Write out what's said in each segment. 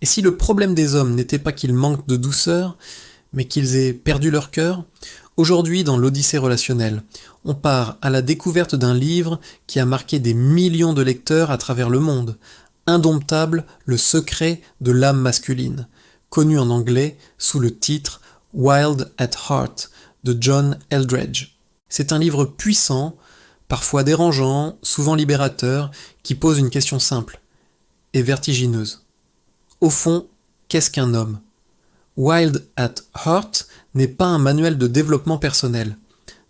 Et si le problème des hommes n'était pas qu'ils manquent de douceur, mais qu'ils aient perdu leur cœur, aujourd'hui dans l'Odyssée relationnelle, on part à la découverte d'un livre qui a marqué des millions de lecteurs à travers le monde. Indomptable, le secret de l'âme masculine, connu en anglais sous le titre Wild at Heart de John Eldredge. C'est un livre puissant, parfois dérangeant, souvent libérateur, qui pose une question simple et vertigineuse. Au fond, qu'est-ce qu'un homme ? Wild at Heart n'est pas un manuel de développement personnel.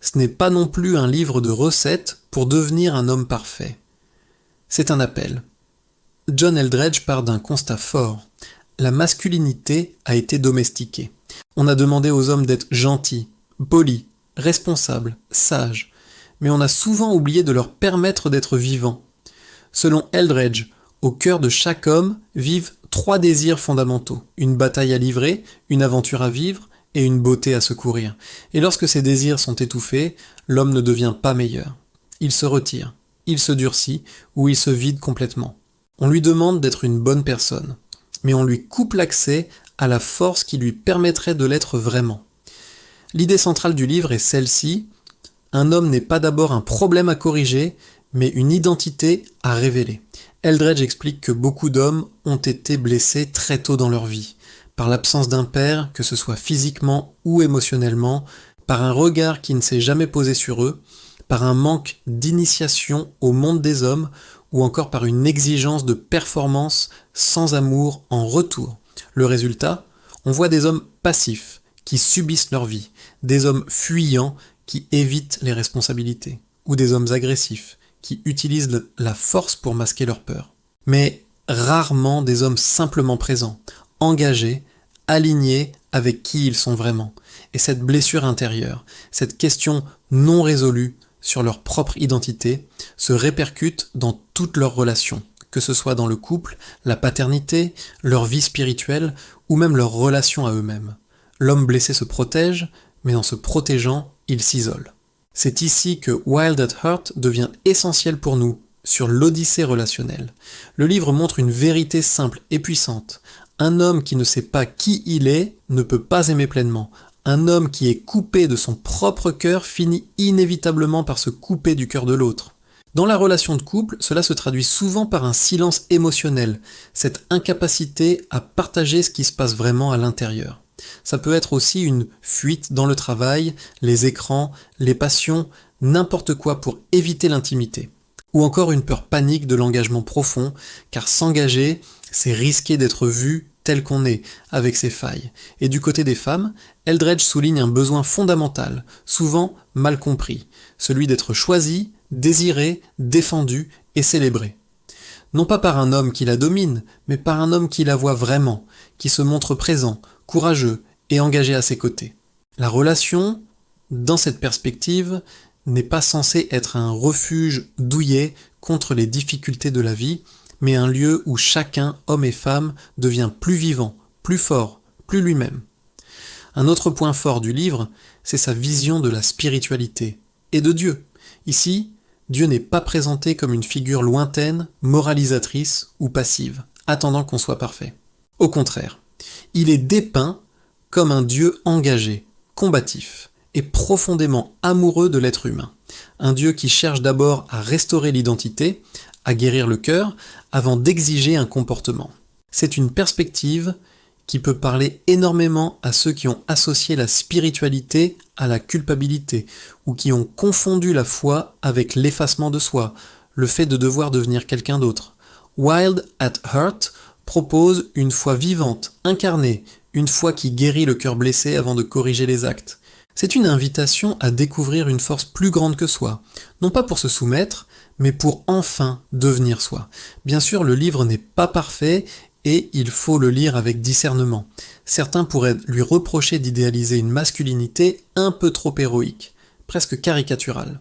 Ce n'est pas non plus un livre de recettes pour devenir un homme parfait. C'est un appel. John Eldredge part d'un constat fort. La masculinité a été domestiquée. On a demandé aux hommes d'être gentils, polis, responsables, sages, mais on a souvent oublié de leur permettre d'être vivants. Selon Eldredge, au cœur de chaque homme vivent 3 désirs fondamentaux, une bataille à livrer, une aventure à vivre et une beauté à secourir. Et lorsque ces désirs sont étouffés, l'homme ne devient pas meilleur. Il se retire, il se durcit ou il se vide complètement. On lui demande d'être une bonne personne, mais on lui coupe l'accès à la force qui lui permettrait de l'être vraiment. L'idée centrale du livre est celle-ci: un homme n'est pas d'abord un problème à corriger, mais une identité à révéler. Eldredge explique que beaucoup d'hommes ont été blessés très tôt dans leur vie, par l'absence d'un père, que ce soit physiquement ou émotionnellement, par un regard qui ne s'est jamais posé sur eux, par un manque d'initiation au monde des hommes, ou encore par une exigence de performance sans amour en retour. Le résultat, on voit des hommes passifs, qui subissent leur vie, des hommes fuyants, qui évitent les responsabilités, ou des hommes agressifs, qui utilisent la force pour masquer leur peur. Mais rarement des hommes simplement présents, engagés, alignés avec qui ils sont vraiment. Et cette blessure intérieure, cette question non résolue sur leur propre identité, se répercute dans toutes leurs relations, que ce soit dans le couple, la paternité, leur vie spirituelle ou même leurs relations à eux-mêmes. L'homme blessé se protège, mais en se protégeant, il s'isole. C'est ici que Wild at Heart devient essentiel pour nous, sur l'Odyssée relationnelle. Le livre montre une vérité simple et puissante. Un homme qui ne sait pas qui il est ne peut pas aimer pleinement. Un homme qui est coupé de son propre cœur finit inévitablement par se couper du cœur de l'autre. Dans la relation de couple, cela se traduit souvent par un silence émotionnel, cette incapacité à partager ce qui se passe vraiment à l'intérieur. Ça peut être aussi une fuite dans le travail, les écrans, les passions, n'importe quoi pour éviter l'intimité. Ou encore une peur panique de l'engagement profond, car s'engager, c'est risquer d'être vu tel qu'on est, avec ses failles. Et du côté des femmes, Eldredge souligne un besoin fondamental, souvent mal compris, celui d'être choisi, désiré, défendu et célébré. Non pas par un homme qui la domine, mais par un homme qui la voit vraiment, qui se montre présent, courageux et engagé à ses côtés. La relation, dans cette perspective, n'est pas censée être un refuge douillet contre les difficultés de la vie, mais un lieu où chacun, homme et femme, devient plus vivant, plus fort, plus lui-même. Un autre point fort du livre, c'est sa vision de la spiritualité et de Dieu. Ici, Dieu n'est pas présenté comme une figure lointaine, moralisatrice ou passive, attendant qu'on soit parfait. Au contraire, il est dépeint comme un Dieu engagé, combatif et profondément amoureux de l'être humain. Un Dieu qui cherche d'abord à restaurer l'identité, à guérir le cœur, avant d'exiger un comportement. C'est une perspective qui peut parler énormément à ceux qui ont associé la spiritualité à la culpabilité, ou qui ont confondu la foi avec l'effacement de soi, le fait de devoir devenir quelqu'un d'autre. Wild at Heart propose une foi vivante, incarnée, une foi qui guérit le cœur blessé avant de corriger les actes. C'est une invitation à découvrir une force plus grande que soi, non pas pour se soumettre, mais pour enfin devenir soi. Bien sûr, le livre n'est pas parfait et il faut le lire avec discernement. Certains pourraient lui reprocher d'idéaliser une masculinité un peu trop héroïque, presque caricaturale.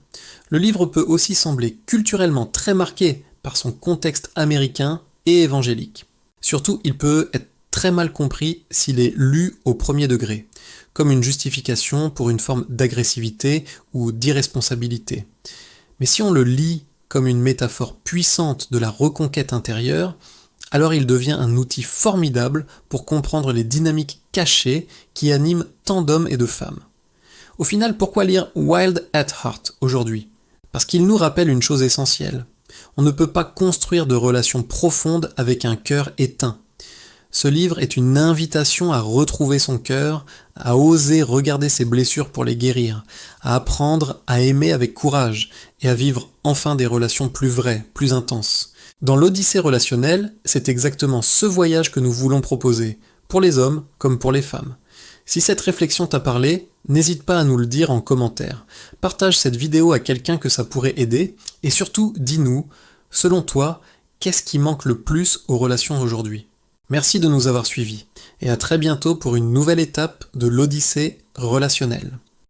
Le livre peut aussi sembler culturellement très marqué par son contexte américain et évangélique. Surtout, il peut être très mal compris s'il est lu au premier degré, comme une justification pour une forme d'agressivité ou d'irresponsabilité. Mais si on le lit comme une métaphore puissante de la reconquête intérieure, alors il devient un outil formidable pour comprendre les dynamiques cachées qui animent tant d'hommes et de femmes. Au final, pourquoi lire Wild at Heart aujourd'hui ? Parce qu'il nous rappelle une chose essentielle. On ne peut pas construire de relations profondes avec un cœur éteint. Ce livre est une invitation à retrouver son cœur, à oser regarder ses blessures pour les guérir, à apprendre à aimer avec courage et à vivre enfin des relations plus vraies, plus intenses. Dans l'Odyssée relationnelle, c'est exactement ce voyage que nous voulons proposer, pour les hommes comme pour les femmes. Si cette réflexion t'a parlé, n'hésite pas à nous le dire en commentaire. Partage cette vidéo à quelqu'un que ça pourrait aider, et surtout, dis-nous, selon toi, qu'est-ce qui manque le plus aux relations aujourd'hui ? Merci de nous avoir suivis, et à très bientôt pour une nouvelle étape de l'Odyssée relationnelle.